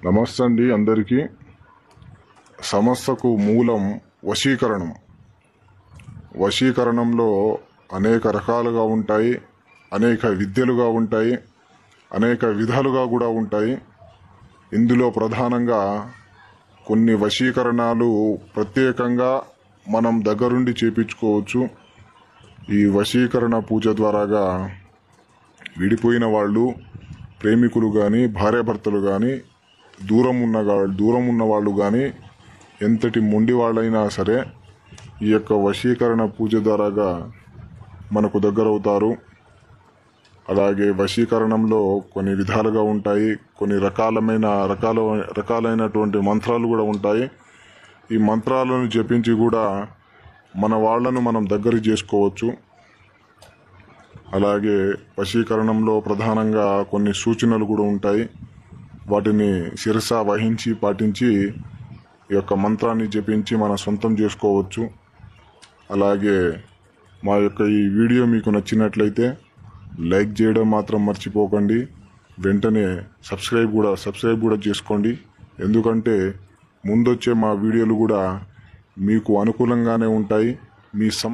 నమస్తే అండి అందరికీ. సమస్యకు మూలం వశీకరణం. వశీకరణంలో అనేక రకాలుగా ఉంటాయి, అనేక విద్యలుగా ఉంటాయి, అనేక విధాలుగా కూడా ఉంటాయి. ఇందులో ప్రధానంగా కొన్ని వశీకరణాలు ప్రత్యేకంగా మనం దగ్గరుండి చేపించుకోవచ్చు. ఈ వశీకరణ పూజ ద్వారాగా విడిపోయిన వాళ్ళు, ప్రేమికులు కానీ, భార్యాభర్తలు కానీ, దూరం ఉన్న వాళ్ళు కానీ, ఎంతటి మొండి వాళ్ళైనా సరే ఈ యొక్క వశీకరణ పూజ ద్వారాగా మనకు దగ్గరవుతారు. అలాగే వశీకరణంలో కొన్ని విధాలుగా ఉంటాయి, కొన్ని రకాలైనటువంటి మంత్రాలు కూడా ఉంటాయి. ఈ మంత్రాలను జపించి కూడా మన వాళ్ళను మనం దగ్గర చేసుకోవచ్చు. అలాగే వశీకరణంలో ప్రధానంగా కొన్ని సూచనలు కూడా ఉంటాయి. వాటిని శిరస వహించి పాటించి ఈ యొక్క మంత్రాన్ని జపించి మన సొంతం చేసుకోవచ్చు. అలాగే మా యొక్క ఈ వీడియో మీకు నచ్చినట్లయితే లైక్ చేయడం మాత్రం మర్చిపోకండి. వెంటనే సబ్స్క్రైబ్ కూడా చేసుకోండి. ఎందుకంటే ముందొచ్చే మా వీడియోలు కూడా మీకు అనుకూలంగానే ఉంటాయి. మీ